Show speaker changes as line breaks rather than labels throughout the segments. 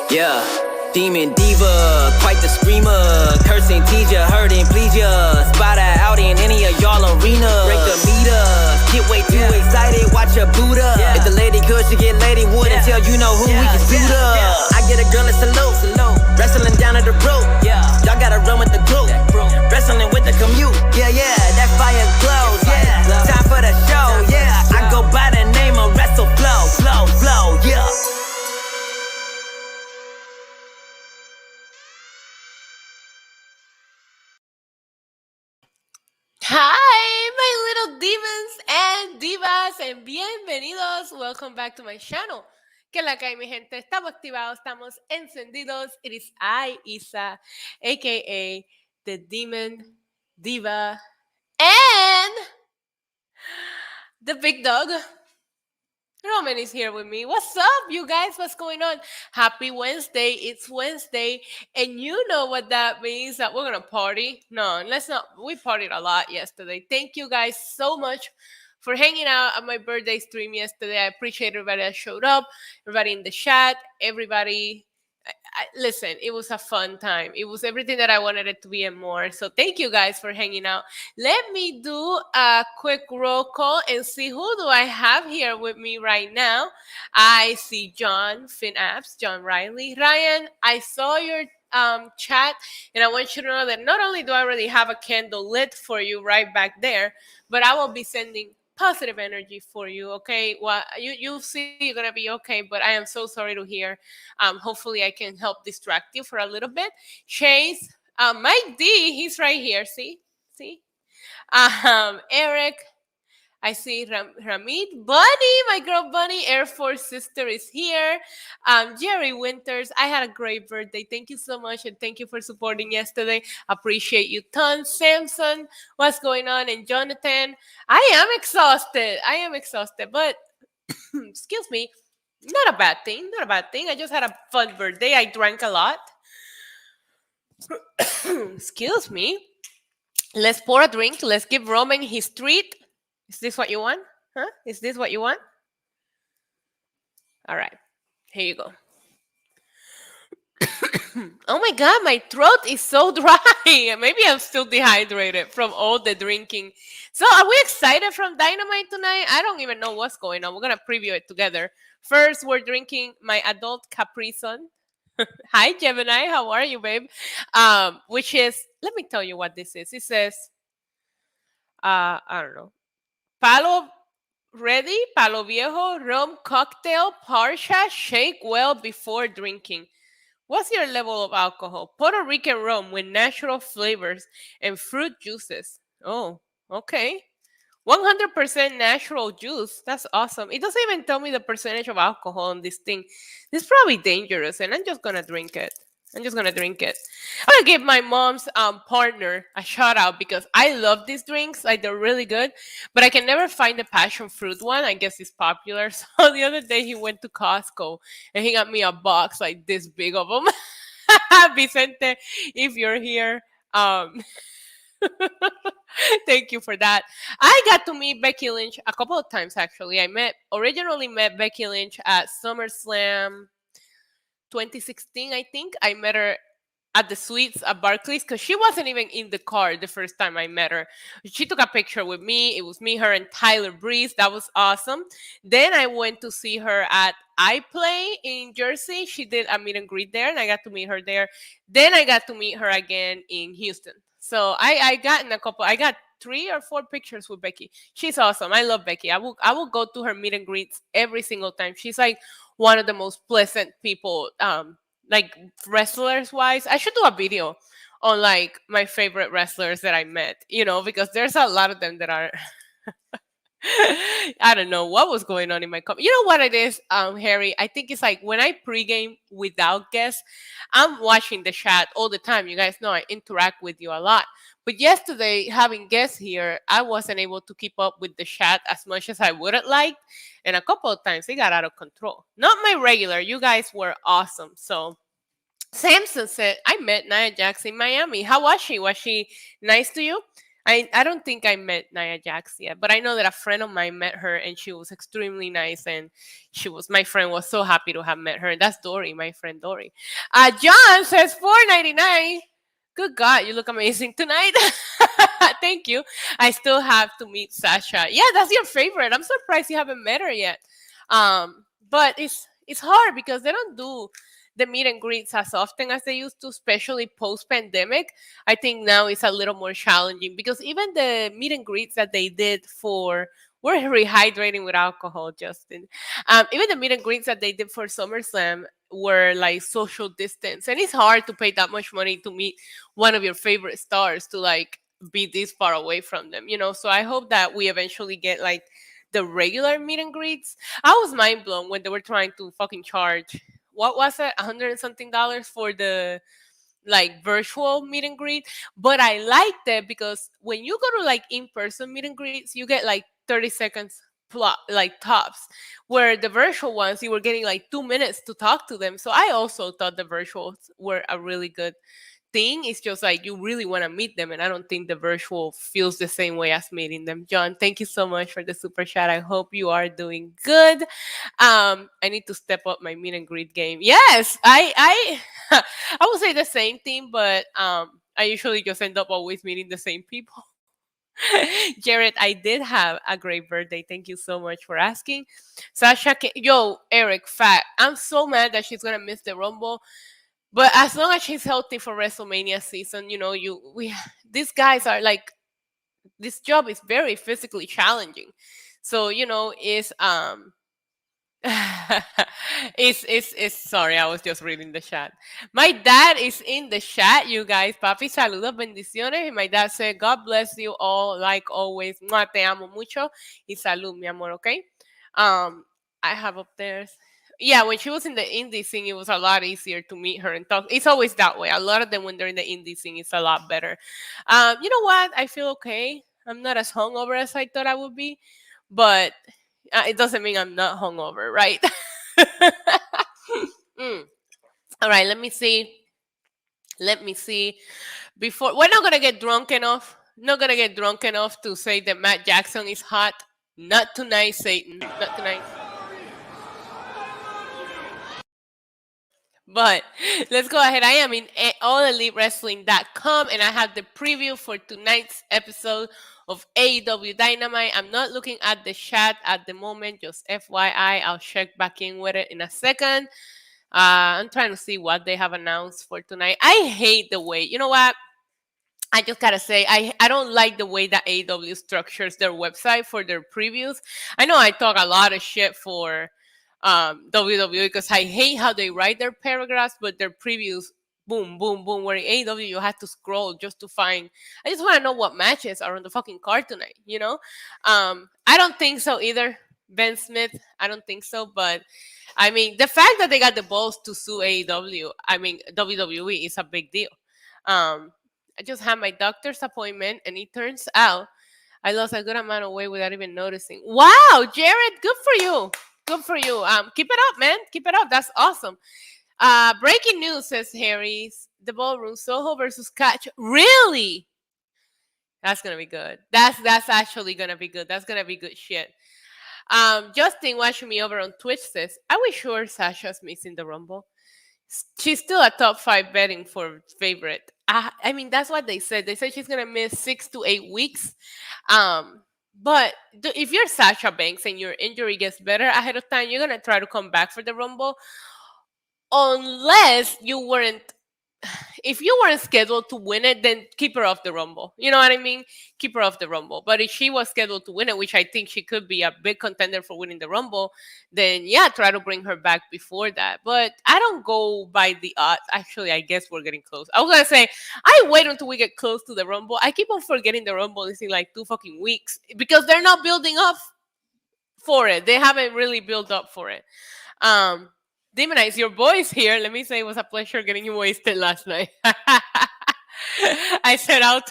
Yeah, demon diva, quite the screamer. Cursing, tease ya, hurting, please ya. Spot her out in any of y'all arenas. Break the meter, get way too excited, watch her boot up. If the lady could, she get lady wood until you know who we can suit up. I get a girl a salute, wrestling down at the rope. Y'all gotta run with the group, wrestling with the commute. Yeah, that fire glows. Yeah, time for the show. Yeah, I go by the name of Wrestle Flow. Yeah.
Hi, my little demons and divas, and bienvenidos. Welcome back to my channel. Que la que hay, mi gente. Estamos activados, estamos encendidos. It is I, Isa, aka the Demon Diva, and the big dog. Roman is here with me. What's up, you guys? What's going on? Happy Wednesday. It's Wednesday. And you know what that means, that we're going to party. No, let's not. We partied a lot yesterday. Thank you guys so much for hanging out at my birthday stream yesterday. I appreciate everybody that showed up, everybody in the chat, everybody. Listen, it was a fun time. It was everything that I wanted it to be and more. So thank you guys for hanging out. Let me do a quick roll call and see who do I have here with me right now. I see John Finapps, John Riley. Ryan, I saw your chat, and I want you to know that not only do I already have a candle lit for you right back there, but I will be sending positive energy for you. Okay, well, you'll see you're gonna be okay, but I am so sorry to hear. Hopefully I can help distract you for a little bit. Chase, Mike D, he's right here. See. Eric, I see Ramit. Bunny, my girl Bunny, Air Force sister is here. Jerry Winters, I had a great birthday. Thank you so much, and thank you for supporting yesterday. Appreciate you tons. Samson, what's going on? And Jonathan, I am exhausted, but excuse me, not a bad thing. I just had a fun birthday. I drank a lot. Excuse me. Let's pour a drink. Let's give Roman his treat. Is this what you want? Huh? Is this what you want? All right. Here you go. Oh my God, my throat is so dry. Maybe I'm still dehydrated from all the drinking. So, are we excited from Dynamite tonight? I don't even know what's going on. We're going to preview it together. First, we're drinking my adult Capri Sun. Hi, Gemini. How are you, babe? Which is, let me tell you what this is. It says, I don't know. Palo Viejo, rum cocktail, Parsha, shake well before drinking. What's your level of alcohol? Puerto Rican rum with natural flavors and fruit juices. Oh, okay. 100% natural juice. That's awesome. It doesn't even tell me the percentage of alcohol in this thing. This is probably dangerous, and I'm just going to drink it. I'm going to give my mom's partner a shout out because I love these drinks. Like, they're really good, but I can never find the passion fruit one. I guess it's popular. So the other day he went to Costco and he got me a box like this big of them. Vicente, if you're here, thank you for that. I got to meet Becky Lynch a couple of times, actually. I originally met Becky Lynch at SummerSlam 2016, I think. I met her at the suites at Barclays because she wasn't even in the car the first time I met her. She took a picture with me. It was me, her, and Tyler Breeze. That was awesome. Then I went to see her at iPlay in Jersey. She did a meet and greet there, and I got to meet her there. Then I got to meet her again in Houston. So I got 3 or 4 pictures with Becky. She's awesome. I love Becky. I will go to her meet and greets every single time. She's like one of the most pleasant people, like wrestlers wise. I should do a video on like my favorite wrestlers that I met, because there's a lot of them that are I don't know what was going on in my company. You know what it is, Harry? I think it's like when I pregame without guests, I'm watching the chat all the time. You guys know I interact with you a lot. But yesterday, having guests here, I wasn't able to keep up with the chat as much as I would have liked. And a couple of times, it got out of control. Not my regular. You guys were awesome. So Samson said, I met Nia Jax in Miami. How was she? Was she nice to you? I don't think I met Nia Jax yet, but I know that a friend of mine met her and she was extremely nice, and my friend was so happy to have met her. And that's Dory, my friend Dory. John says 4.99. Good God, you look amazing tonight. Thank you. I still have to meet Sasha. Yeah, that's your favorite. I'm surprised you haven't met her yet. But it's hard because they don't do the meet and greets as often as they used to, especially post pandemic. I think now it's a little more challenging because even the meet and greets that they did for we're rehydrating with alcohol, Justin. Even the meet and greets that they did for SummerSlam were like social distance, and it's hard to pay that much money to meet one of your favorite stars to like be this far away from them, you know. So I hope that we eventually get like the regular meet and greets. I was mind blown when they were trying to fucking charge what was it, $100 and something for the like virtual meet and greet. But I liked it because when you go to like in-person meet and greets, you get like 30 seconds like tops, where the virtual ones you were getting like 2 minutes to talk to them. So I also thought the virtuals were a really good thing. It's just like you really want to meet them, and I don't think the virtual feels the same way as meeting them. John, thank you so much for the super chat. I hope you are doing good. I need to step up my meet and greet game. Yes, I I would say the same thing, but I usually just end up always meeting the same people. Jared, I did have a great birthday. Thank you so much for asking. Sasha, yo, Eric, fat. I'm so mad that she's gonna miss the Rumble. But as long as she's healthy for WrestleMania season, you know, these guys are like, this job is very physically challenging. So, you know, it's sorry, I was just reading the chat. My dad is in the chat, you guys. Papi, saludos, bendiciones. And my dad said, God bless you all, like always. Mwah, te amo mucho. Y salud, mi amor, okay? I have up there. Yeah, when she was in the indie scene, it was a lot easier to meet her and talk. It's always that way. A lot of them, when they're in the indie scene, it's a lot better. You know what? I feel okay. I'm not as hungover as I thought I would be, but it doesn't mean I'm not hungover, right? Mm. All right, let me see. Let me see. Before we're not gonna get drunk enough. Not gonna get drunk enough to say that Matt Jackson is hot. Not tonight, Satan. Not tonight. But let's go ahead. I am in allelitewrestling.com and I have the preview for tonight's episode of AEW Dynamite. I'm not looking at the chat at the moment, just FYI. I'll check back in with it in a second. I'm trying to see what they have announced for tonight. I hate the way, you know what? I just gotta say, I don't like the way that AEW structures their website for their previews. I know I talk a lot of shit for WWE because I hate how they write their paragraphs, but their previews, boom, boom, boom. Where in AEW you have to scroll just to find. I just want to know what matches are on the fucking card tonight. You know, I don't think so either. Ben Smith, I don't think so, but I mean, the fact that they got the balls to sue AEW, I mean WWE, is a big deal. I just had my doctor's appointment, and it turns out I lost a good amount of weight without even noticing. Wow, Jared, good for you. Good for you. Keep it up, man. Keep it up. That's awesome. Breaking news, says Harry's the ballroom. Soho versus Catch. Really? That's gonna be good. That's actually gonna be good. That's gonna be good shit. Justin watching me over on Twitch says, "Are we sure Sasha's missing the Rumble? She's still a top 5 betting for favorite." I mean, that's what they said. They said she's gonna miss 6 to 8 weeks. But if you're Sasha Banks and your injury gets better ahead of time, you're gonna try to come back for the Rumble, unless you weren't. If you weren't scheduled to win it, then keep her off the Rumble. You know what I mean? Keep her off the Rumble. But if she was scheduled to win it, which I think she could be a big contender for winning the Rumble, then yeah, try to bring her back before that. But I don't go by the odds. Actually, I guess we're getting close. I was gonna say I wait until we get close to the Rumble. I keep on forgetting the Rumble is in like 2 fucking weeks because they're not building up for it. They haven't really built up for it. Demonize, your boy's here. Let me say it was a pleasure getting you wasted last night. I set out.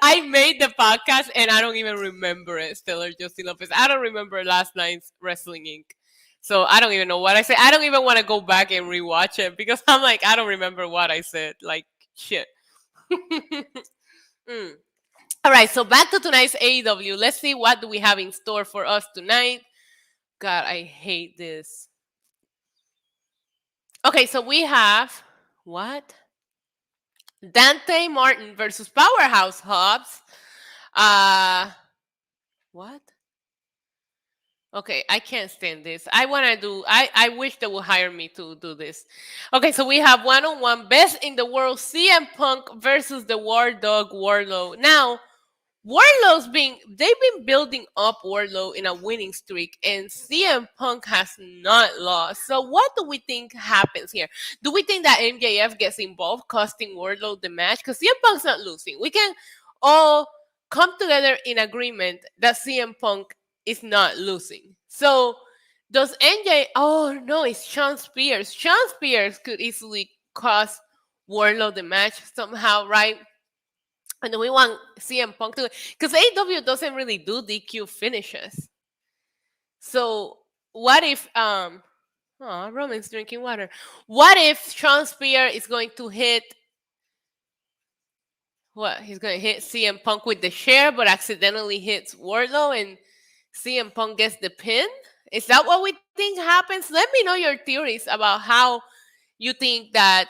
I made the podcast and I don't even remember it, Stellar Justin Lopez. I don't remember last night's Wrestling Inc. So I don't even know what I said. I don't even want to go back and rewatch it because I'm like, I don't remember what I said. Like, shit. All right, so back to tonight's AEW. Let's see what do we have in store for us tonight. God, I hate this. Okay, so we have what? Dante Martin versus Powerhouse Hobbs. Uh, what? Okay, I can't stand this. I want to do. I wish they would hire me to do this. Okay, so we have one-on-one best in the world CM Punk versus the War Dog Warlow. Now, they've been building up Warlow in a winning streak, and CM Punk has not lost. So what do we think happens here? Do we think that MJF gets involved, costing Warlow the match? Because CM Punk's not losing. We can all come together in agreement that CM Punk is not losing. So does NJ? Oh no, it's Sean Spears. Sean Spears could easily cost Warlow the match somehow, right? And we want CM Punk to, because AEW doesn't really do DQ finishes. So what if oh, Roman's drinking water. What if Sean Spear is going to hit what? He's going to hit CM Punk with the chair, but accidentally hits Wardlow, and CM Punk gets the pin? Is that what we think happens? Let me know your theories about how you think that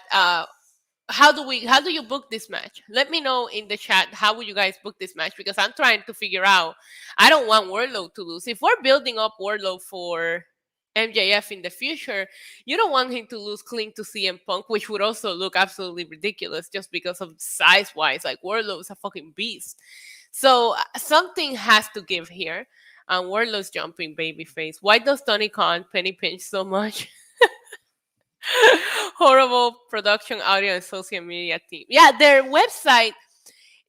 how do you book this match? Let me know in the chat how would you guys book this match, because I'm trying to figure out. I don't want Wardlow to lose. If we're building up Wardlow for MJF in the future, you don't want him to lose clean to CM Punk, which would also look absolutely ridiculous just because of size wise. Like Wardlow is a fucking beast. So something has to give here. And Wardlow's jumping babyface. Why does Tony Khan penny pinch so much? Horrible production, audio, and social media team. Yeah, their website,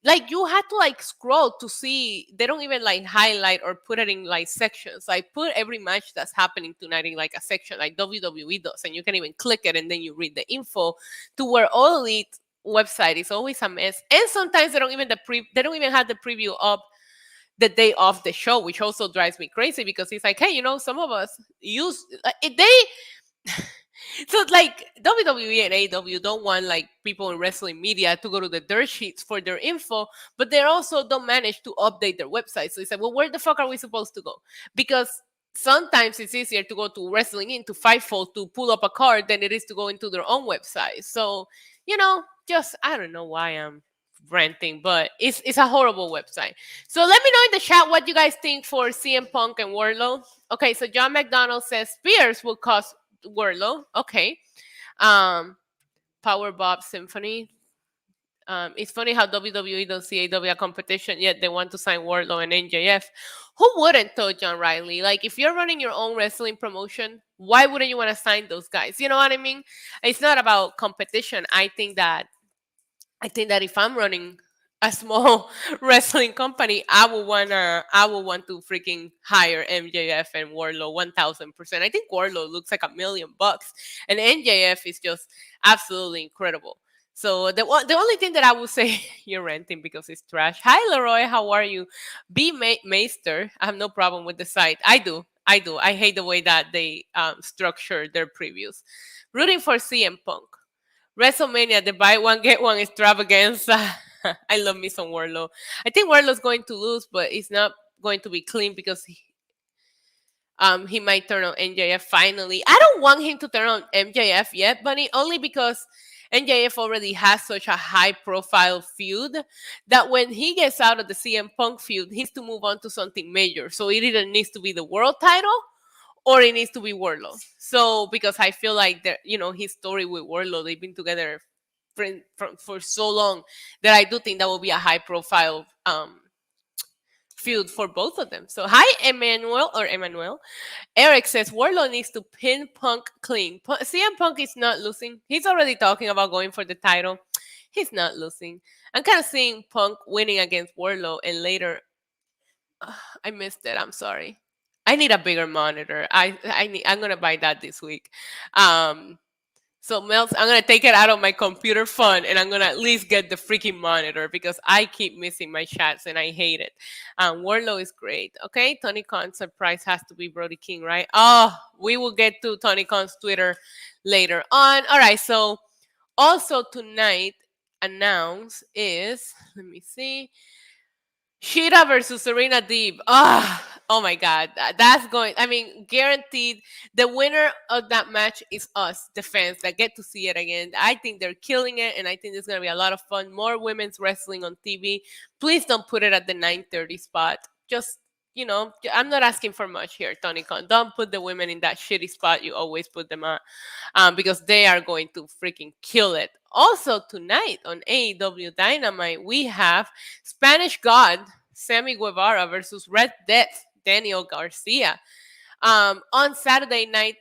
like you had to like scroll to see. They don't even like highlight or put it in like sections. Like put every match that's happening tonight in like a section, like WWE does, and you can even click it and then you read the info. To where All Elite website is always a mess, and sometimes they don't even have the preview up the day of the show, which also drives me crazy because it's like, hey, some of us use so like WWE and AEW don't want like people in wrestling media to go to the dirt sheets for their info, but they also don't manage to update their website. So it's like, well, where the fuck are we supposed to go? Because sometimes it's easier to go to Wrestling Into Fightful to pull up a card than it is to go into their own website. So just I don't know why I'm ranting, but it's a horrible website. So let me know in the chat what you guys think for CM Punk and Wardlow. Okay, so John McDonald says Spears will cost Wardlow. Okay. Power Bob Symphony. It's funny how WWE don't see AEW a competition, yet they want to sign Wardlow and NJF. Who wouldn't, though, John Riley? Like, if you're running your own wrestling promotion, why wouldn't you want to sign those guys? You know what I mean? It's not about competition. I think that if I'm running a small wrestling company, I will want to freaking hire MJF and Wardlow 1000%. I think Wardlow looks like $1,000,000, and MJF is just absolutely incredible. So the only thing that I would say, you're renting because it's trash. Hi Leroy, how are you? B Meister, I have no problem with the site. I do. I hate the way that they structure their previews. Rooting for CM Punk. WrestleMania, the buy one get one extravaganza. I love me some Wardlow. I think Wardlow's going to lose, but it's not going to be clean because he might turn on MJF finally. I don't want him to turn on MJF yet, Bunny, only because MJF already has such a high profile feud that when he gets out of the CM Punk feud, he needs to move on to something major. So it either needs to be the world title or it needs to be Wardlow. So because I feel like his story with Wardlow, they've been together for so long that I do think that will be a high profile feud for both of them. So hi Emmanuel. Eric says Wardlow needs to pin Punk clean. CM Punk is not losing. He's already talking about going for the title. He's not losing. I'm kind of seeing Punk winning against Wardlow and later. I missed it. I'm sorry. I need a bigger monitor. I'm gonna buy that this week. So Mel's, I'm gonna take it out of my computer fund and I'm gonna at least get the freaking monitor because I keep missing my chats and I hate it. Wardlow is great. Okay, Tony Khan's surprise has to be Brody King, right? Oh, we will get to Tony Khan's Twitter later on. All right, so also tonight announced is, let me see. Sheeta versus Serena Deeb. Oh my God. That's going, I mean, guaranteed. The winner of that match is us, the fans that get to see it again. I think they're killing it, and I think there's going to be a lot of fun. More women's wrestling on TV. Please don't put it at the 9:30 spot. Just, I'm not asking for much here, Tony Khan. Don't put the women in that shitty spot you always put them at, because they are going to freaking kill it. Also, tonight on AEW Dynamite, we have Spanish God Sammy Guevara versus Red Death Daniel Garcia. On Saturday night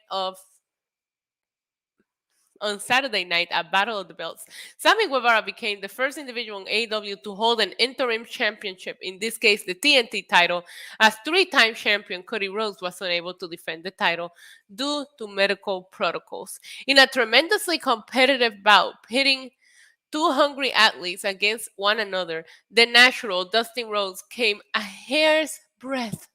at Battle of the Belts, Sammy Guevara became the first individual in AEW to hold an interim championship, in this case the TNT title, as three-time champion Cody Rhodes was unable to defend the title due to medical protocols. In a tremendously competitive bout, pitting two hungry athletes against one another, the natural Dustin Rhodes came a hair's breadth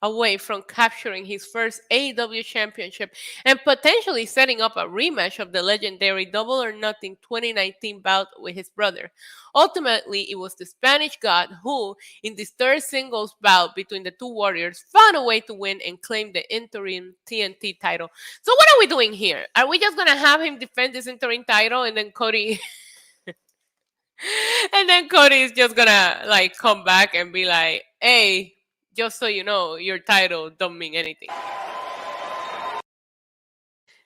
away from capturing his first AEW championship and potentially setting up a rematch of the legendary Double or Nothing 2019 bout with his brother. Ultimately, it was the Spanish God who, in this third singles bout between the two warriors, found a way to win and claim the interim TNT title. So what are we doing here? Are we just going to have him defend this interim title and then Cody... And then Cody is just gonna like come back and be like, "Hey, just so you know, your title don't mean anything."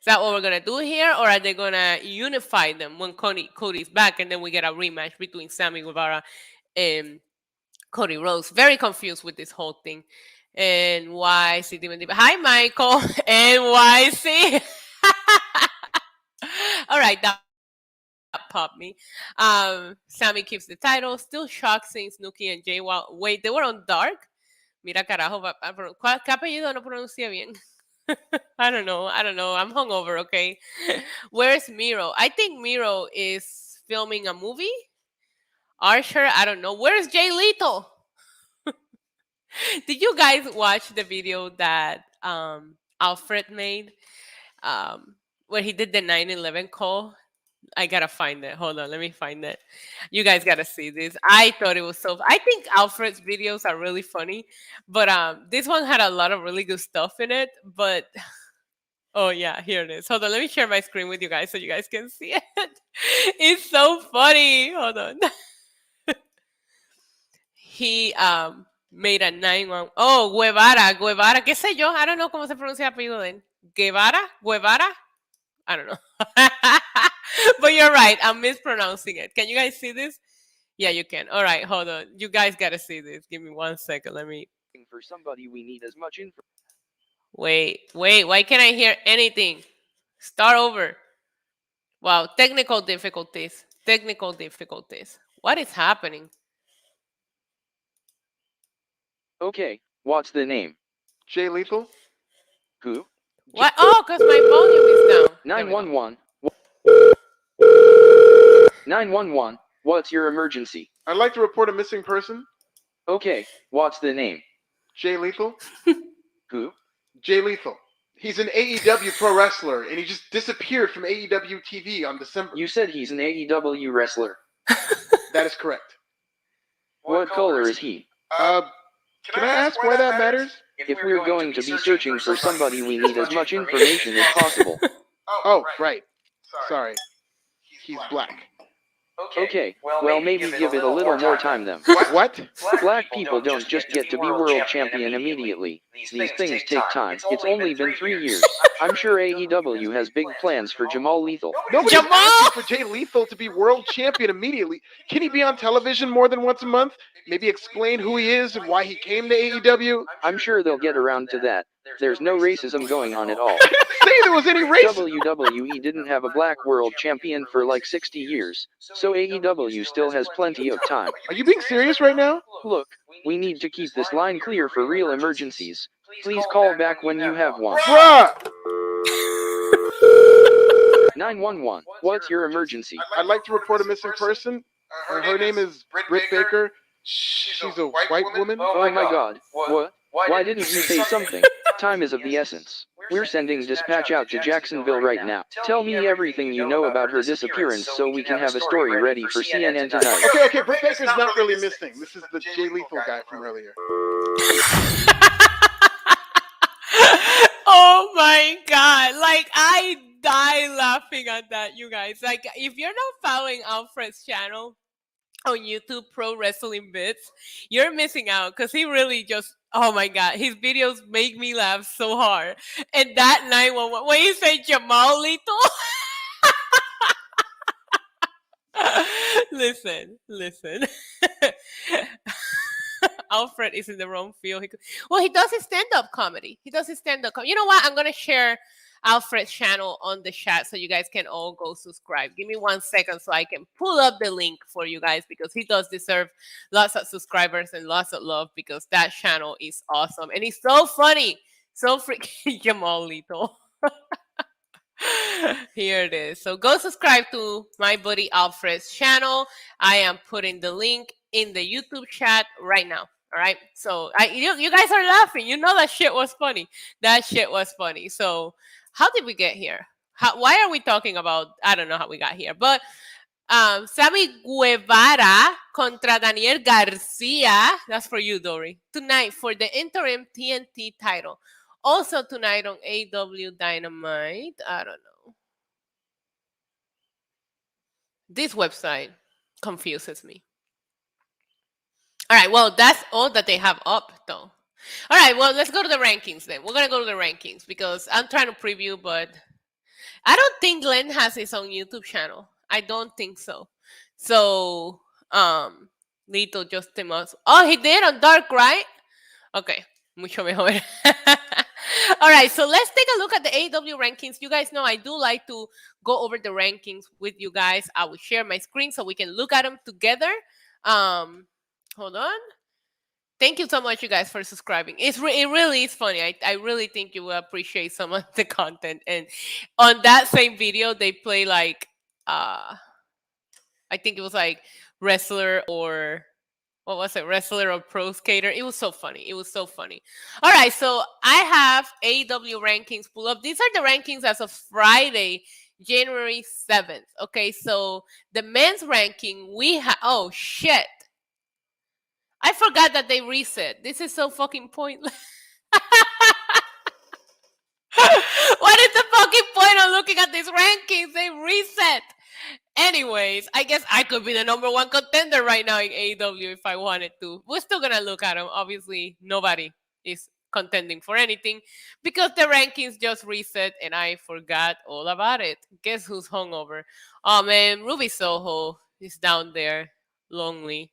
Is that what we're gonna do here, or are they gonna unify them when Cody's back, and then we get a rematch between Sammy Guevara and Cody Rhodes? Very confused with this whole thing. NYC Demon Diva. Hi, Michael. NYC. All right, that popped me. Sammy keeps the title. Still shocked seeing Snooki and Jay. Wait, they were on Dark? Mira, carajo. ¿Qué apellido no pronuncia bien? I don't know. I'm hungover, okay? Where's Miro? I think Miro is filming a movie. Archer, I don't know. Where's Jay Lethal? Did you guys watch the video that Alfred made where he did the 9/11 call? I gotta find it. Hold on, let me find it. You guys gotta see this. I thought it was so. I think Alfred's videos are really funny, but this one had a lot of really good stuff in it. But oh yeah, here it is. Hold on, let me share my screen with you guys so you guys can see it. It's so funny. Hold on. He made a 911. Oh, Guevara, qué sé yo. I don't know cómo se pronuncia el apellido de él. Guevara. I don't know. But you're right. I'm mispronouncing it. Can you guys see this? Yeah, you can. All right, hold on. You guys got to see this. Give me 1 second. Let me.
For somebody, we need as much info.
Wait. Why can't I hear anything? Start over. Wow, technical difficulties. What is happening?
Okay, what's the name?
Jay Lethal?
Who?
What? Oh, because my volume is down.
911. 911. What's your emergency?
I'd like to report a missing person.
Okay, what's the name?
Jay Lethal?
Who?
Jay Lethal. He's an AEW pro wrestler, and he just disappeared from AEW TV on December.
You said he's an AEW wrestler.
That is correct.
What color is he?
Can I ask why that matters?
If we're going to be searching for somebody, we need as much information as possible.
Oh, right. Sorry. He's black.
Okay, well maybe give it a little more time then.
What?
Black people don't just get to be world champion immediately. These things take time. It's only been 3 years. I'm sure AEW has big plans for Jamal Lethal.
Nobody's asking for Jay Lethal to be world champion immediately. Can he be on television more than once a month? Maybe explain who he is and why he came to AEW?
I'm sure they'll get around to that. There's no racism going on at all.
I didn't say there was any racism.
WWE didn't have a black world champion for like 60 years, so AEW still has plenty of time.
Are you being serious right now?
Look, we need to keep this line clear for real emergencies. Please call back when you have one.
Bruh!
911, what's your emergency?
I'd like to report a missing person. Her name is Britt Baker. She's a white woman.
Oh my god, what? Why didn't you say something? Time is of the essence. We're sending dispatch out to Jacksonville right now. Tell me everything you know about her disappearance so we can have a story ready for CNN tonight.
Okay, Britt Baker's not really missing. This is the Jay Lethal guy from earlier.
Oh my god. Like, I die laughing at that, you guys. Like, if you're not following Alfred's channel on YouTube, Pro Wrestling Bits, you're missing out because he really just, oh my god, his videos make me laugh so hard. And that 911, when you say Jamal Lito, listen. Alfred is in the wrong field. He does his stand-up comedy. You know what? I'm going to share Alfred's channel on the chat so you guys can all go subscribe. Give me 1 second so I can pull up the link for you guys because he does deserve lots of subscribers and lots of love because that channel is awesome. And he's so funny. So freaking Jamal Lito. Here it is. So go subscribe to my buddy Alfred's channel. I am putting the link in the YouTube chat right now. All right. So you guys are laughing. You know that shit was funny. So how did we get here? Why are we talking about? I don't know how we got here. But Sammy Guevara contra Daniel Garcia. That's for you, Dory. Tonight for the interim TNT title. Also tonight on AEW Dynamite. I don't know. This website confuses me. All right, well, that's all that they have up, though. All right, well, let's go to the rankings then. We're going to go to the rankings because I'm trying to preview, but I don't think Glenn has his own YouTube channel. I don't think so. So, Lito just must. Oh, he did on Dark, right? Okay, mucho mejor. All right, so let's take a look at the AEW rankings. You guys know I do like to go over the rankings with you guys. I will share my screen so we can look at them together. Hold on. Thank you so much, you guys, for subscribing. It really is funny. I really think you will appreciate some of the content. And on that same video, they play like, I think it was like wrestler or pro skater. It was so funny. All right, so I have AEW rankings pull up. These are the rankings as of Friday, January 7th. Okay, so the men's ranking, we have, oh shit. I forgot that they reset. This is so fucking pointless. What is the fucking point of looking at these rankings? They reset. Anyways, I guess I could be the number one contender right now in AEW if I wanted to. We're still going to look at them. Obviously, nobody is contending for anything because the rankings just reset and I forgot all about it. Guess who's hungover? Oh, man, Ruby Soho is down there, lonely.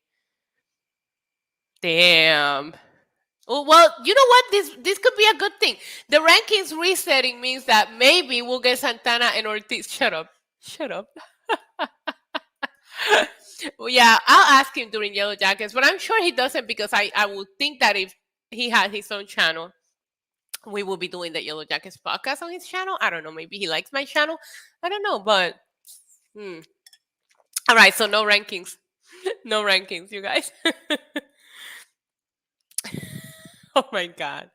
Damn. Well, you know what? This could be a good thing. The rankings resetting means that maybe we'll get Santana and Ortiz. Shut up. Well, yeah, I'll ask him during Yellow Jackets, but I'm sure he doesn't because I would think that if he had his own channel, we will be doing the Yellow Jackets podcast on his channel. I don't know. Maybe he likes my channel. I don't know, but all right. So no rankings. No rankings, you guys. Oh my God.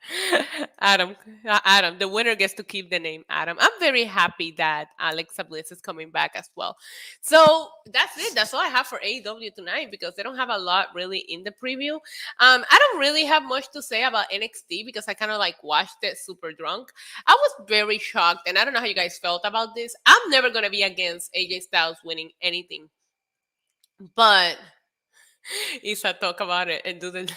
Adam, the winner gets to keep the name Adam. I'm very happy that Alexa Bliss is coming back as well. So that's it. That's all I have for AEW tonight because they don't have a lot really in the preview. I don't really have much to say about NXT because I kind of like watched it super drunk. I was very shocked and I don't know how you guys felt about this. I'm never going to be against AJ Styles winning anything. But Isa, talk about it and do the...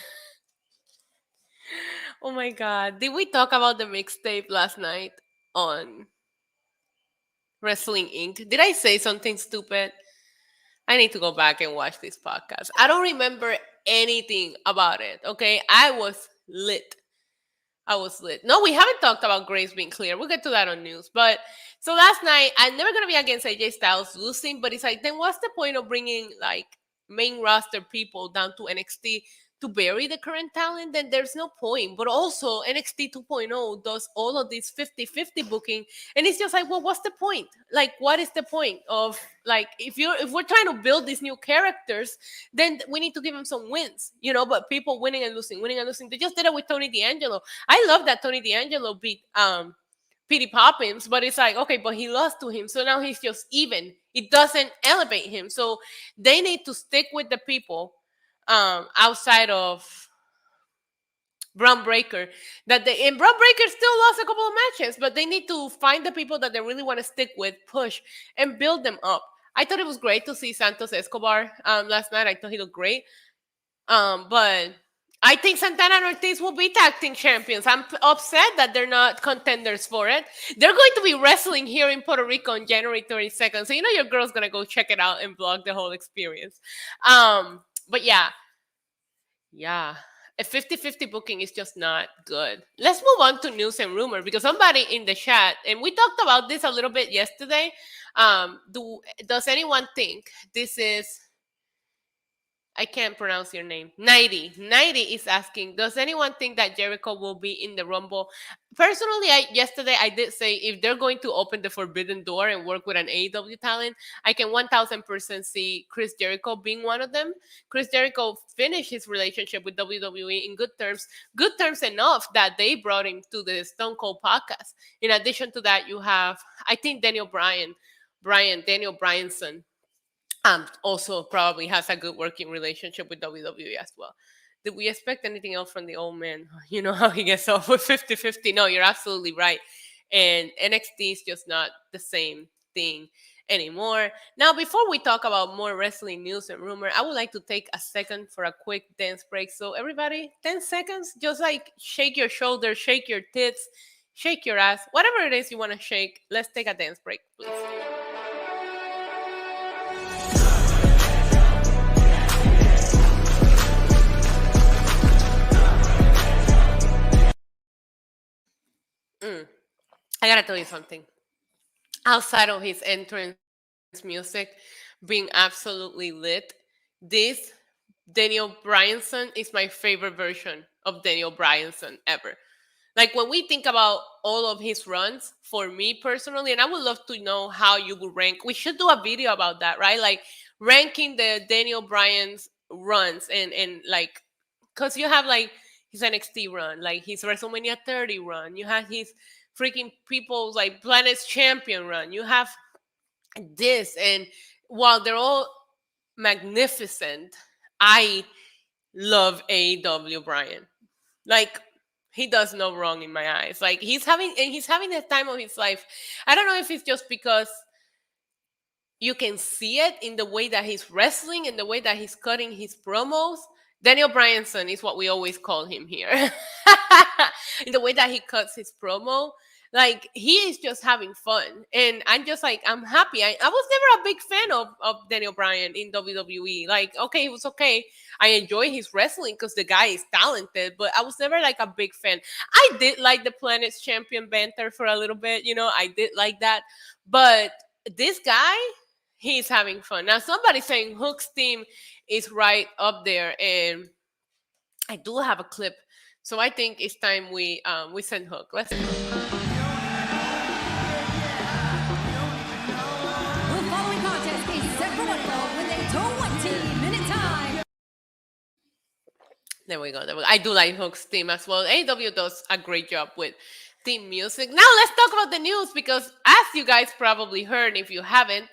Oh my God. Did we talk about the mixtape last night on Wrestling Inc? Did I say something stupid? I need to go back and watch this podcast. I don't remember anything about it, okay? I was lit. No, we haven't talked about Grace being clear. We'll get to that on news. But so last night, I'm never going to be against AJ Styles losing, but it's like, then what's the point of bringing like main roster people down to NXT to bury the current talent, then there's no point. But also NXT 2.0 does all of this 50-50 booking, and it's just like, well, what's the point? Like, what is the point of, like, if we're trying to build these new characters, then we need to give them some wins, but people winning and losing. They just did it with Tony D'Angelo. I love that Tony D'Angelo beat Petey Poppins, but it's like, okay, but he lost to him, so now he's just even. It doesn't elevate him. So they need to stick with the people outside of Braun Breaker. And Braun Breaker still lost a couple of matches, but they need to find the people that they really want to stick with, push, and build them up. I thought it was great to see Santos Escobar last night. I thought he looked great. But I think Santana and Ortiz will be tag team champions. I'm upset that they're not contenders for it. They're going to be wrestling here in Puerto Rico on January 32nd. So your girl's gonna go check it out and vlog the whole experience. But yeah. A 50-50 booking is just not good. Let's move on to news and rumor, because somebody in the chat, and we talked about this a little bit yesterday. Does anyone think this is, I can't pronounce your name. 90 is asking, does anyone think that Jericho will be in the Rumble? Personally, yesterday I did say, if they're going to open the forbidden door and work with an AEW talent, I can 1000% see Chris Jericho being one of them. Chris Jericho finished his relationship with WWE in good terms enough that they brought him to the Stone Cold podcast. In addition to that, you have, I think, Daniel Bryanson, also probably has a good working relationship with WWE as well. Did we expect anything else from the old man? You know how he gets off with 50-50. No, you're absolutely right. And NXT is just not the same thing anymore. Now, before we talk about more wrestling news and rumor, I would like to take a second for a quick dance break. So everybody, 10 seconds, just like shake your shoulders, shake your tits, shake your ass, whatever it is you want to shake. Let's take a dance break, please. I gotta tell you something. Outside of his entrance music being absolutely lit, this Daniel Bryanson is my favorite version of Daniel Bryanson ever. Like, when we think about all of his runs, for me personally, and I would love to know how you would rank. We should do a video about that, right? Like, ranking the Daniel Bryan's runs and like, because you have like his NXT run, like his WrestleMania 30 run, you have his freaking People's like Planet's Champion run, you have this, and while they're all magnificent, I love AEW Bryan. Like, he does no wrong in my eyes. Like, he's having the time of his life. I don't know if it's just because you can see it in the way that he's wrestling and the way that he's cutting his promos. Daniel Bryanson is what we always call him here. In the way that he cuts his promo, like, he is just having fun. And I'm just like, I'm happy. I was never a big fan of Daniel Bryan in WWE. Like, okay, he was okay. I enjoy his wrestling because the guy is talented, but I was never like a big fan. I did like the Planet's Champion banter for a little bit, I did like that. But this guy, he's having fun. Now, somebody's saying Hook's team is right up there, and I do have a clip. So I think it's time we send Hook. Let's see. There we go. I do like Hook's theme as well. AEW does a great job with theme music. Now let's talk about the news, because as you guys probably heard, if you haven't,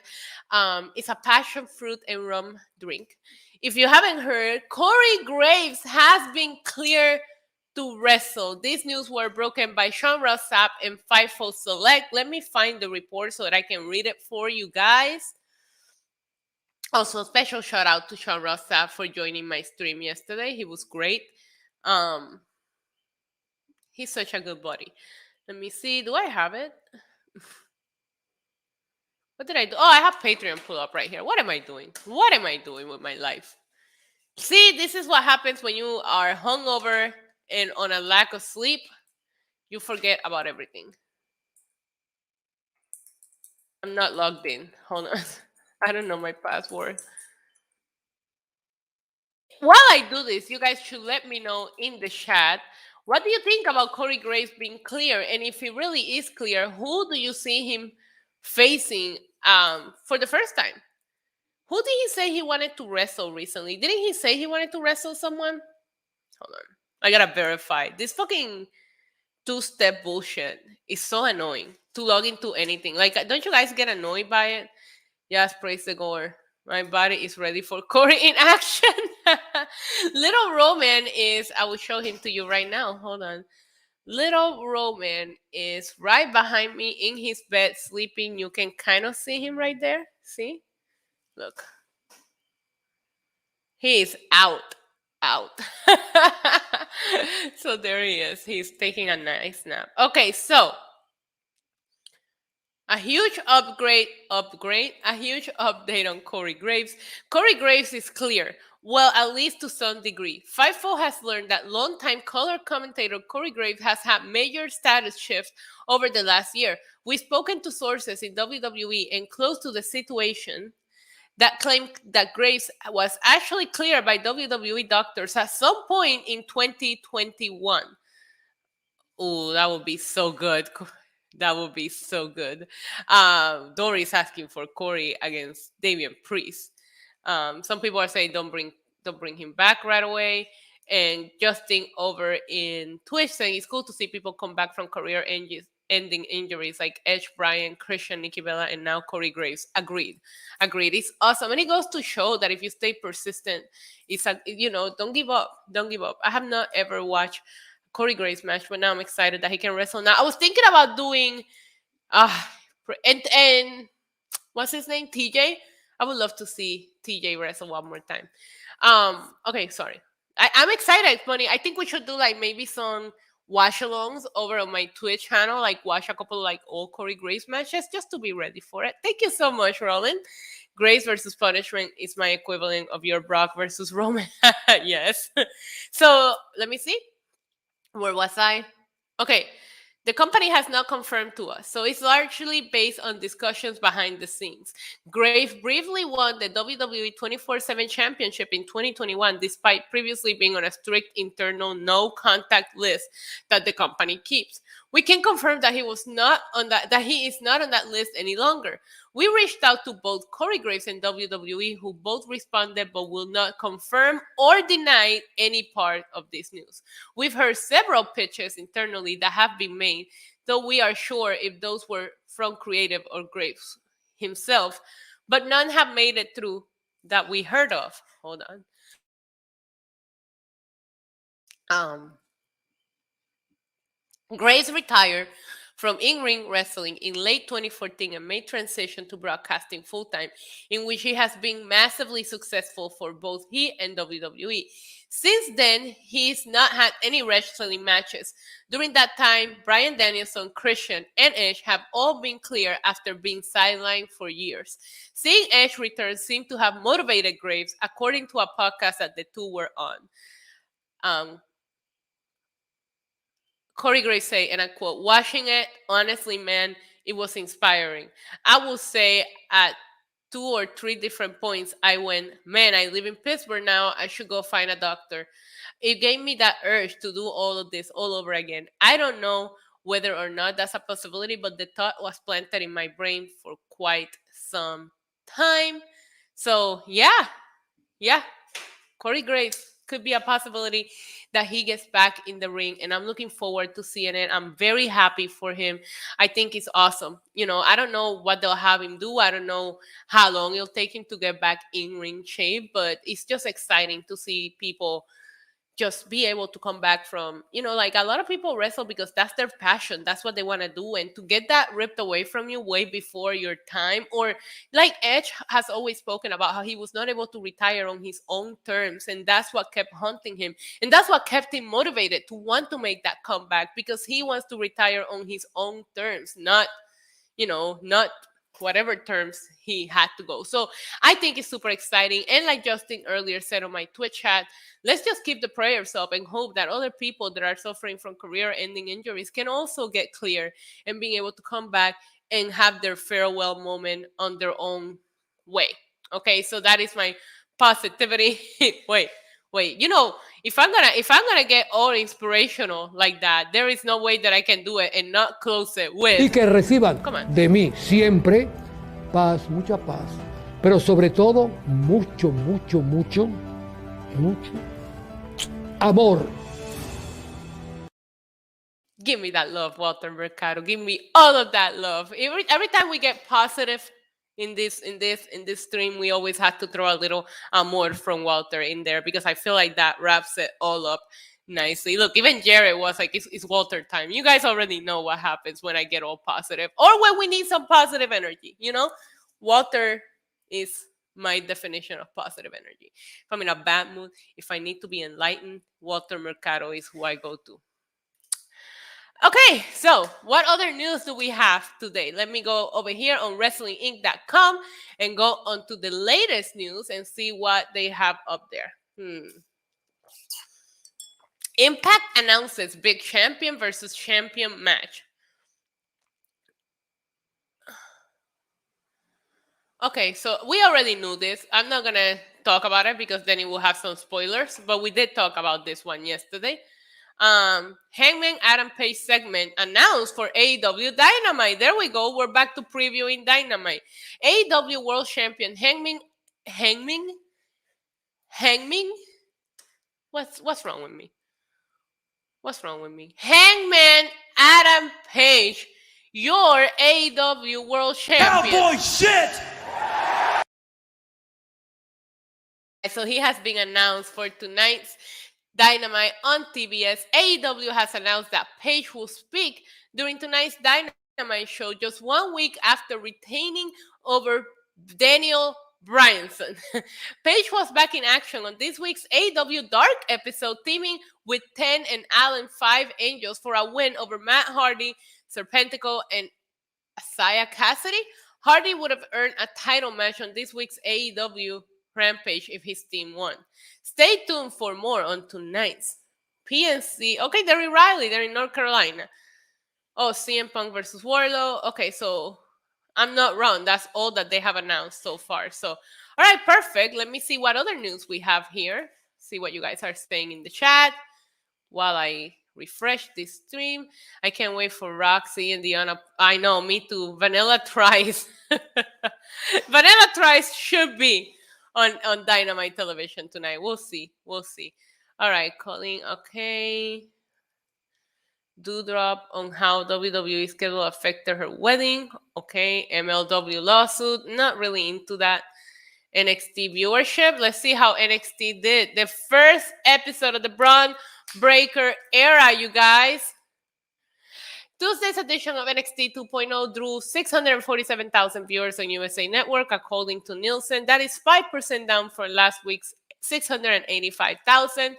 it's a passion fruit and rum drink. If you haven't heard, Corey Graves has been cleared to wrestle. These news were broken by Sean Ross Sapp and Fightful Select. Let me find the report so that I can read it for you guys. Also, special shout out to Sean Ross Sapp for joining my stream yesterday. He was great. He's such a good buddy. Let me see. Do I have it? What did I do? Oh, I have Patreon pull up right here. What am I doing? What am I doing with my life? See, this is what happens when you are hungover and on a lack of sleep. You forget about everything. I'm not logged in. Hold on. I don't know my password. While I do this, you guys should let me know in the chat. What do you think about Corey Graves being clear? And if he really is clear, who do you see him facing for the first time? Who did he say he wanted to wrestle recently? Didn't he say he wanted to wrestle someone? Hold on. I gotta verify. This fucking two-step bullshit is so annoying to log into anything. Like, don't you guys get annoyed by it? Yes, praise the Lord. My body is ready for Corey in action. Little Roman is, I will show him to you right now. Hold on. Little Roman is right behind me in his bed sleeping. You can kind of see him right there. See? Look. He is out. Out. So there he is. He's taking a nice nap. Okay, so a huge a huge update on Corey Graves. Corey Graves is clear. Well, at least to some degree. Fightful has learned that longtime color commentator Corey Graves has had major status shifts over the last year. We've spoken to sources in WWE and close to the situation that claimed that Graves was actually cleared by WWE doctors at some point in 2021. Oh, that would be so good. That would be so good. Dory's asking for Corey against Damian Priest. Some people are saying don't bring him back right away. And Justin over in Twitch saying it's cool to see people come back from career-ending injuries like Edge, Bryan, Christian, Nikki Bella, and now Corey Graves. Agreed. It's awesome, and it goes to show that if you stay persistent, don't give up. Don't give up. I have not ever watched Corey Graves match, but now I'm excited that he can wrestle. Now I was thinking about doing, and what's his name, TJ. I would love to see TJ wrestle one more time. Okay, sorry. I'm excited, Bunny. I think we should do like maybe some watch-alongs over on my Twitch channel, like watch a couple like old Corey Graves matches just to be ready for it. Thank you so much, Roland. Graves versus Punishment is my equivalent of your Brock versus Roman. Yes. So let me see. Where was I? Okay. The company has not confirmed to us, so it's largely based on discussions behind the scenes. Graves briefly won the WWE 24/7 Championship in 2021, despite previously being on a strict internal no-contact list that the company keeps. We can confirm that he is not on that list any longer. We reached out to both Corey Graves and WWE, who both responded but will not confirm or deny any part of this news. We've heard several pitches internally that have been made, though we are sure if those were from creative or Graves himself, but none have made it through that we heard of. Hold on. Graves retired from in-ring wrestling in late 2014 and made transition to broadcasting full-time, in which he has been massively successful for both he and WWE. Since then, he's not had any wrestling matches. During that time, Bryan Danielson, Christian, and Edge have all been clear after being sidelined for years. Seeing Edge return seemed to have motivated Graves, according to a podcast that the two were on. Corey Graves say, and I quote, "Watching it, honestly, man, it was inspiring. I will say at 2 or 3 different points, I went, man, I live in Pittsburgh now. I should go find a doctor. It gave me that urge to do all of this all over again. I don't know whether or not that's a possibility, but the thought was planted in my brain for quite some time." So, yeah. Corey Graves could be a possibility that he gets back in the ring, and I'm looking forward to seeing it. I'm very happy for him. I think it's awesome. I don't know what they'll have him do. I don't know how long it'll take him to get back in ring shape, but it's just exciting to see people just be able to come back from, like a lot of people wrestle because that's their passion. That's what they want to do. And to get that ripped away from you way before your time, or like Edge has always spoken about how he was not able to retire on his own terms. And that's what kept haunting him. And that's what kept him motivated to want to make that comeback, because he wants to retire on his own terms, not whatever terms he had to go. So I think it's super exciting. And like Justin earlier said on my Twitch chat, let's just keep the prayers up and hope that other people that are suffering from career-ending injuries can also get clear and being able to come back and have their farewell moment on their own way. Okay, so that is my positivity. Wait, Wait, if I'm gonna get all inspirational like that, there is no way that I can do it and not close it with.
Y que reciban
Come on.
de mí siempre paz, mucha paz, pero sobre todo mucho, mucho, mucho, mucho amor.
Give me that love, Walter Mercado. Give me all of that love. Every time we get positive in this stream, we always have to throw a little amor from Walter in there because I feel like that wraps it all up nicely. Look, even Jared was like, it's Walter time. You guys already know what happens when I get all positive or when we need some positive energy, Walter is my definition of positive energy. If I'm in a bad mood, if I need to be enlightened, Walter Mercado is who I go to. Okay, so what other news do we have today? Let me go over here on WrestlingInc.com and go on to the latest news and see what they have up there. Impact announces big champion versus champion match. Okay, so we already knew this. I'm not going to talk about it because then it will have some spoilers, but we did talk about this one yesterday. Hangman Adam Page segment announced for AEW Dynamite. There we go. We're back to previewing Dynamite. AEW World Champion Hangman. What's wrong with me? What's wrong with me? Hangman Adam Page, your AEW World Champion.
Cowboy shit!
So he has been announced for tonight's Dynamite on TBS. AEW has announced that Page will speak during tonight's Dynamite show just 1 week after retaining over Daniel Bryanson. Page was back in action on this week's AEW Dark episode, teaming with 10 and Allen 5 Angels for a win over Matt Hardy, Serpentico, and Isaiah Cassidy. Hardy would have earned a title match on this week's AEW Rampage if his team won. Stay tuned for more on tonight's PNC. Okay, they're in Raleigh. They're in North Carolina. Oh, CM Punk versus Wardlow. Okay, so I'm not wrong. That's all that they have announced so far. So, all right, perfect. Let me see what other news we have here. See what you guys are saying in the chat while I refresh this stream. I can't wait for Roxy and Deanna. I know, me too. Vanilla Trice. Vanilla Trice should be on Dynamite television tonight. We'll see. All right, Colleen. Okay. Doudrop on how WWE schedule affected her wedding. Okay. MLW lawsuit. Not really into that. NXT viewership. Let's see how NXT did. The first episode of the Braun Breaker era, you guys. Tuesday's edition of NXT 2.0 drew 647,000 viewers on USA Network, according to Nielsen. That is 5% down from last week's 685,000.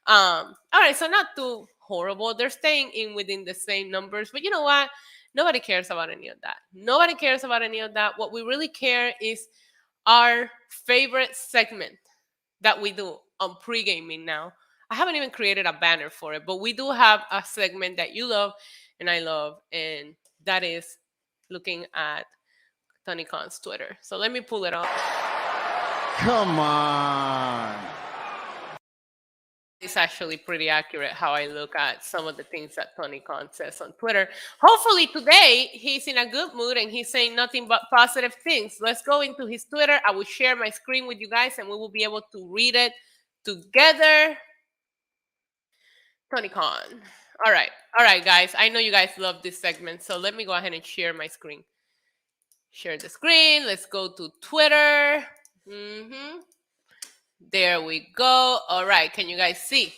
All right, so not too horrible. They're staying in within the same numbers, but you know what? Nobody cares about any of that. What we really care is our favorite segment that we do on Pregaming now. I haven't even created a banner for it, but we do have a segment that you love and I love, and that is looking at Tony Khan's Twitter. So let me pull it up.
Come on.
It's actually pretty accurate how I look at some of the things that Tony Khan says on Twitter. Hopefully today he's in a good mood and he's saying nothing but positive things. Let's go into his Twitter. I will share my screen with you guys and we will be able to read it together. Tony Khan. All right, guys. I know you guys love this segment, so let me go ahead and share my screen. Share the screen. Let's go to Twitter. There we go. All right. Can you guys see?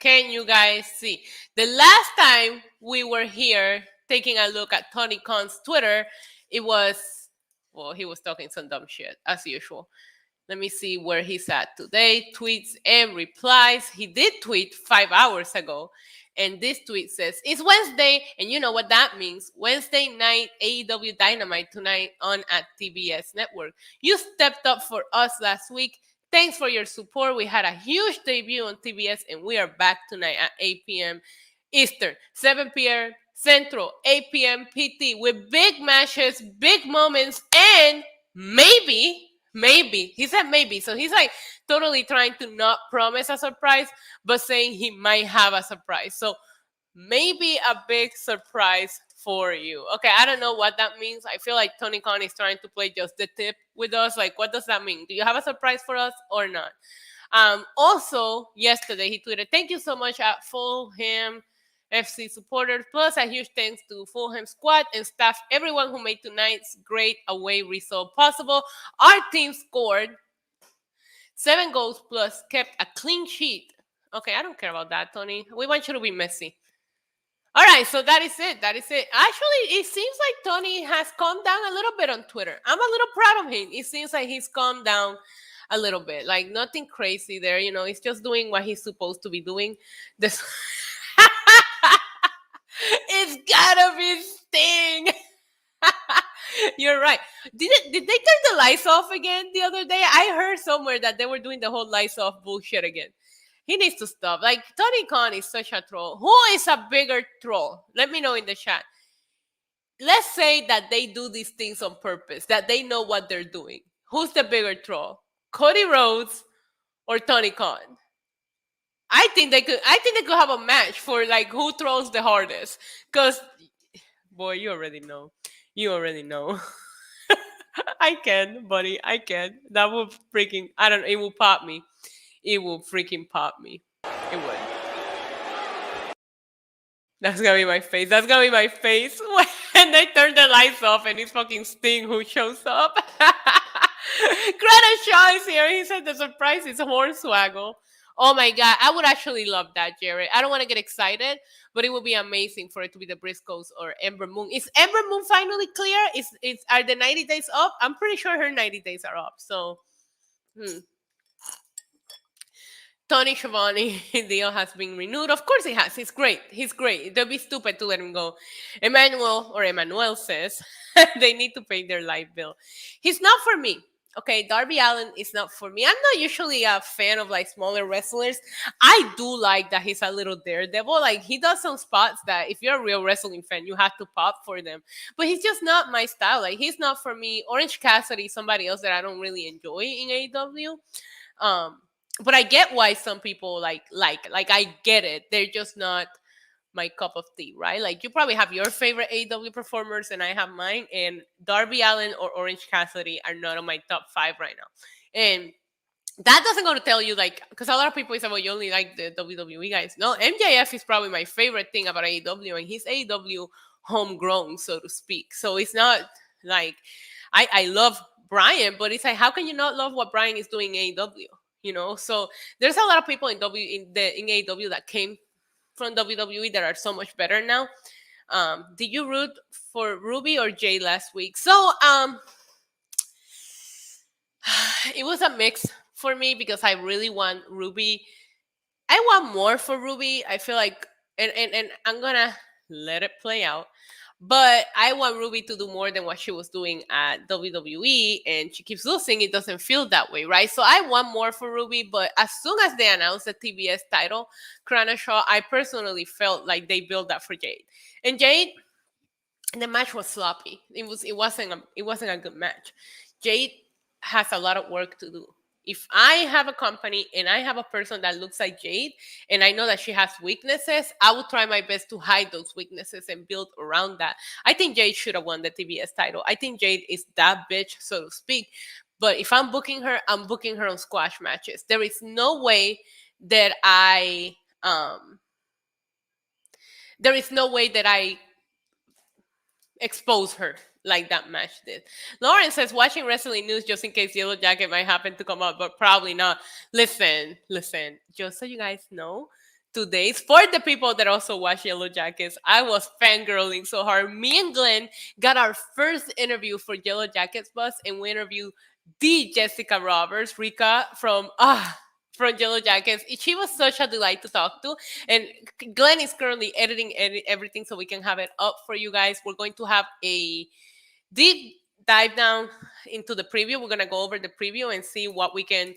The last time we were here taking a look at Tony Khan's Twitter, he was talking some dumb shit, as usual. Let me see where he's at today. Tweets and replies. He did tweet 5 hours ago. And this tweet says, it's Wednesday, and you know what that means. Wednesday night, AEW Dynamite tonight on at TBS Network. You stepped up for us last week. Thanks for your support. We had a huge debut on TBS, and we are back tonight at 8 p.m. Eastern, 7 p.m. Central, 8 p.m. PT, with big matches, big moments, and maybe Maybe. He said maybe. So he's like totally trying to not promise a surprise, but saying he might have a surprise. So maybe a big surprise for you. Okay, I don't know what that means. I feel like Tony Khan is trying to play just the tip with us. Like, what does that mean? Do you have a surprise for us or not? Also, yesterday he tweeted, "Thank you so much at Fulham FC supporters. Plus, a huge thanks to Fulham squad and staff, everyone who made tonight's great away result possible. Our team scored 7 goals plus kept a clean sheet." Okay, I don't care about that, Tony. We want you to be messy. All right, so that is it. That is it. Actually, it seems like Tony has calmed down a little bit on Twitter. I'm a little proud of him. It seems like he's calmed down a little bit. Like nothing crazy there. You know, he's just doing what he's supposed to be doing. This it's gotta be Sting. You're right. Did they turn the lights off again the other day? I heard somewhere that they were doing the whole lights off bullshit again. He needs to stop. Like, Tony Khan is such a troll. Who is a bigger troll? Let me know in the chat. Let's say that they do these things on purpose, that they know what they're doing. Who's the bigger troll? Cody Rhodes or Tony Khan? I think they could have a match for like who trolls the hardest. Because, boy, you already know. You already know. I can, buddy. I can. That would freaking, I don't know, it will pop me. It will freaking pop me. It would. That's gonna be my face. That's gonna be my face when they turn the lights off and it's fucking Sting who shows up. Greta Shaw is here. He said the surprise is Hornswaggle. Oh my god, I would actually love that, Jared. I don't want to get excited, but it would be amazing for it to be the Briscoes or Ember Moon. Is Ember Moon finally clear? Are the 90 days up? I'm pretty sure her 90 days are up. So, Tony Schiavone deal has been renewed. Of course it has. He's great. He's great. They'll be stupid to let him go. Emmanuel says they need to pay their light bill. He's not for me. Okay, Darby Allin is not for me. I'm not usually a fan of like smaller wrestlers. I do like that he's a little daredevil. Like he does some spots that if you're a real wrestling fan, you have to pop for them. But he's just not my style. Like he's not for me. Orange Cassidy is somebody else that I don't really enjoy in AEW. But I get why some people like I get it. They're just not my cup of tea, right? Like you probably have your favorite AEW performers and I have mine, and Darby Allin or Orange Cassidy are not on my top 5 right now. And that doesn't go to tell you, like, because a lot of people say, well, you only like the WWE guys. No, MJF is probably my favorite thing about AEW, and he's AEW homegrown, so to speak. So it's not like I love Brian, but it's like, how can you not love what Brian is doing in AEW? You know, so there's a lot of people in AEW that came from WWE that are so much better now. Did you root for Ruby or Jay last week? So it was a mix for me because I really want Ruby. I want more for Ruby. I feel like, and I'm gonna let it play out. But I want Ruby to do more than what she was doing at WWE, and she keeps losing. It doesn't feel that way, right? So I want more for Ruby, but as soon as they announced the TBS title, Krana Shaw, I personally felt like they built that for Jade. And Jade, the match was sloppy. It wasn't a good match. Jade has a lot of work to do. If I have a company and I have a person that looks like Jade and I know that she has weaknesses, I will try my best to hide those weaknesses and build around that. I think Jade should have won the TBS title. I think Jade is that bitch, so to speak. But if I'm booking her on squash matches. There is no way that I expose her like that match did. Lauren says, watching wrestling news just in case Yellow Jacket might happen to come up, but probably not. Listen, just so you guys know, today's for the people that also watch Yellow Jackets, I was fangirling so hard. Me and Glenn got our first interview for Yellow Jackets Bus, and we interviewed the Jessica Roberts, Rika from Yellow Jackets. She was such a delight to talk to, and Glenn is currently editing everything so we can have it up for you guys. We're going to have a deep dive down into the preview. We're going to go over the preview and see what we can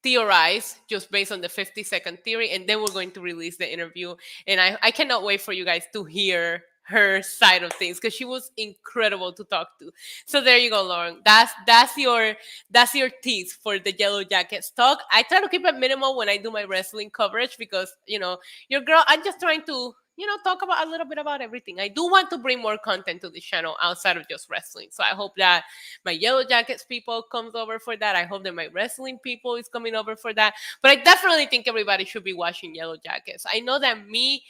theorize just based on the 50-second theory, and then we're going to release the interview. And I cannot wait for you guys to hear her side of things because she was incredible to talk to. So there you go, Lauren. That's your tease for the Yellow Jackets talk. I try to keep it minimal when I do my wrestling coverage because your girl. I'm just trying to talk about a little bit about everything. I do want to bring more content to this channel outside of just wrestling. So I hope that my Yellow Jackets people comes over for that. I hope that my wrestling people is coming over for that. But I definitely think everybody should be watching Yellow Jackets. I know that me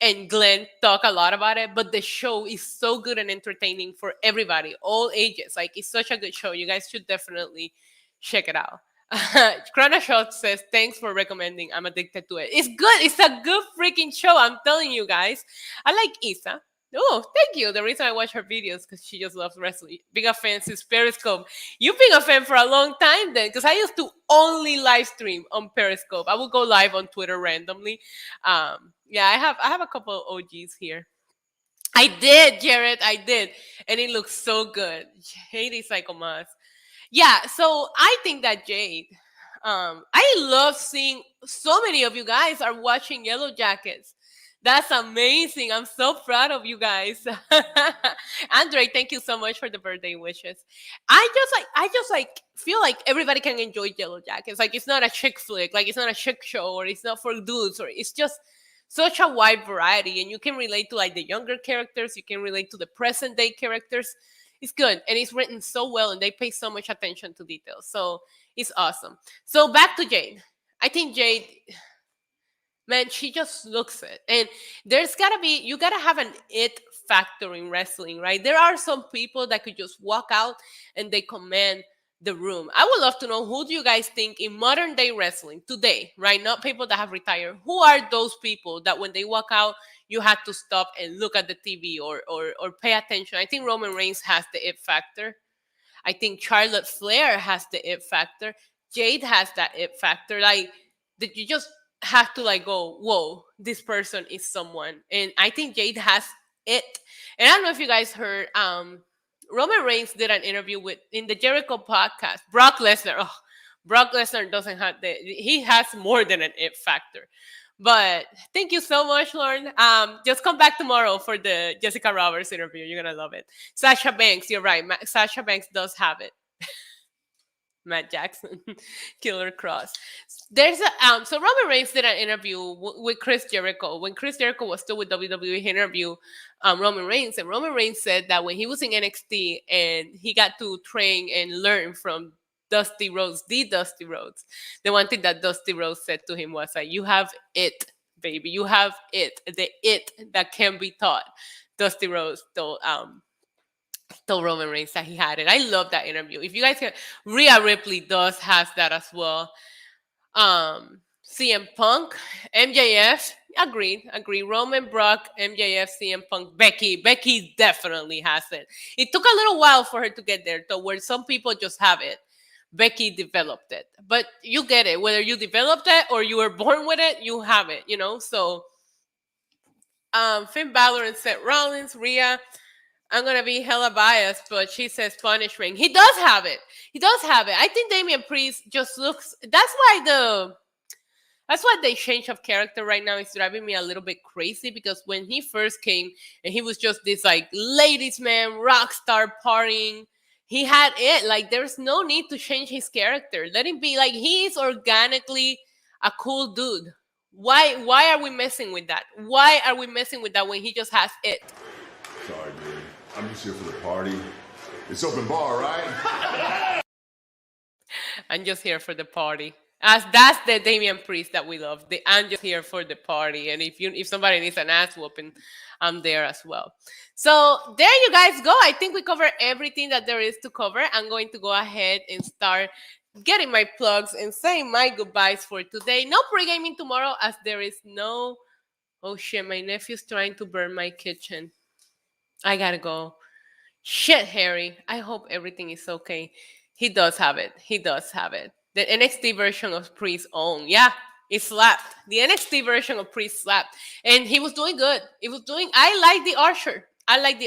and Glenn talk a lot about it, but the show is so good and entertaining for everybody, all ages. Like, it's such a good show. You guys should definitely check it out. Krana Shot says, thanks for recommending. I'm addicted to it. It's good. It's a good freaking show. I'm telling you guys. I like Isa. Oh, thank you. The reason I watch her videos because she just loves wrestling. Big a fan since Periscope. You've been a fan for a long time then, because I used to only live stream on Periscope. I would go live on Twitter randomly. Yeah, I have a couple of OGs here. I did, Jared. I did, and it looks so good. Jade is like a must. Yeah, so I think that Jade. I love seeing so many of you guys are watching Yellow Jackets. That's amazing. I'm so proud of you guys. Andre, thank you so much for the birthday wishes. I just feel like everybody can enjoy Yellow Jackets. Like, it's not a chick flick, like it's not a chick show, or it's not for dudes, or it's just such a wide variety, and you can relate to like the younger characters, you can relate to the present day characters. It's good, and it's written so well, and they pay so much attention to details. So it's awesome. So back to Jade. I think Jade, man, she just looks it. And you gotta have an it factor in wrestling, right? There are some people that could just walk out and they command the room. I would love to know, who do you guys think in modern day wrestling today, right? Not people that have retired. Who are those people that when they walk out, you had to stop and look at the TV or pay attention? I think Roman Reigns has the it factor. I think Charlotte Flair has the it factor. Jade has that it factor. Like, that you just have to like go, whoa, this person is someone. And I think Jade has it. And I don't know if you guys heard, Roman Reigns did an interview in the Jericho podcast. Brock Lesnar. Oh, Brock Lesnar doesn't have he has more than an it factor. But thank you so much, Lauren. Just come back tomorrow for the Jessica Roberts interview. You're gonna love it. Sasha Banks, you're right. Sasha Banks does have it. Matt Jackson, Killer Cross. There's a so Roman Reigns did an interview with Chris Jericho when Chris Jericho was still with WWE. He interviewed Roman Reigns, and Roman Reigns said that when he was in NXT and he got to train and learn from Dusty Rhodes, the one thing that Dusty Rhodes said to him was like, "You have it, baby. You have it. The it that can be taught." Dusty Rhodes told Roman Reigns that he had it. I love that interview. If you guys can, Rhea Ripley does has that as well. CM Punk, MJF, agreed. Roman, Brock, MJF, CM Punk, Becky definitely has it. It took a little while for her to get there, though, where some people just have it. Becky developed it, but you get it. Whether you developed it or you were born with it, you have it. So Finn Balor and Seth Rollins, Rhea. I'm going to be hella biased, but she says Punish Ring. He does have it. I think Damian Priest just looks... That's why the change of character right now is driving me a little bit crazy, because when he first came and he was just this like ladies man, rock star partying, he had it. Like, there's no need to change his character. Let him be like, he's organically a cool dude. Why are we messing with that? Why are we messing with that when he just has it?
Sorry, dude. I'm just here for the party. It's open bar, right?
I'm just here for the party. That's the Damian Priest that we love. I'm just here for the party. And if somebody needs an ass whooping, I'm there as well. So there you guys go. I think we covered everything that there is to cover. I'm going to go ahead and start getting my plugs and saying my goodbyes for today. No pre-gaming tomorrow, as there is no... Oh shit, my nephew's trying to burn my kitchen. I gotta go. Shit, Harry. I hope everything is okay. He does have it. The NXT version of Priest's own. Yeah, it slapped. The NXT version of Priest slapped. And he was doing good. I like the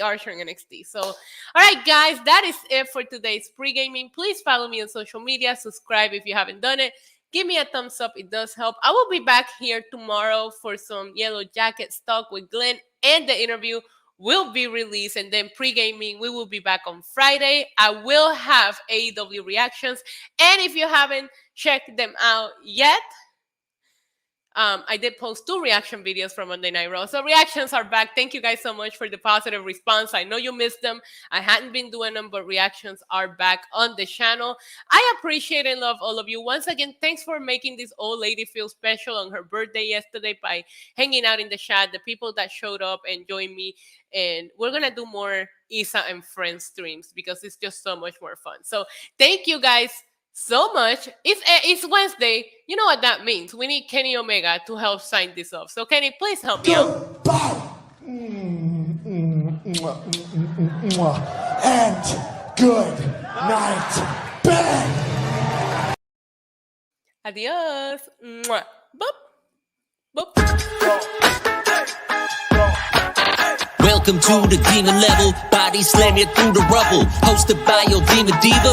Archer in NXT. So, all right, guys, that is it for today's pre-gaming. Please follow me on social media. Subscribe if you haven't done it. Give me a thumbs up. It does help. I will be back here tomorrow for some Yellow Jackets talk with Glenn and the interview will be released, and then Pregaming, we will be back on Friday. I will have AEW reactions, and if you haven't checked them out yet, I did post 2 reaction videos from Monday Night Raw. So reactions are back. Thank you guys so much for the positive response. I know you missed them. I hadn't been doing them, but reactions are back on the channel. I appreciate and love all of you. Once again, thanks for making this old lady feel special on her birthday yesterday by hanging out in the chat, the people that showed up and joined me. And we're going to do more Isa and Friends streams because it's just so much more fun. So thank you guys so much. It's Wednesday. You know what that means. We need Kenny Omega to help sign this off. So Kenny, please help me out.
Goodbye. And good night, bang.
Adios. Boop. Boop.
Welcome to the demon level. Body slam you through the rubble. Hosted by your demon diva.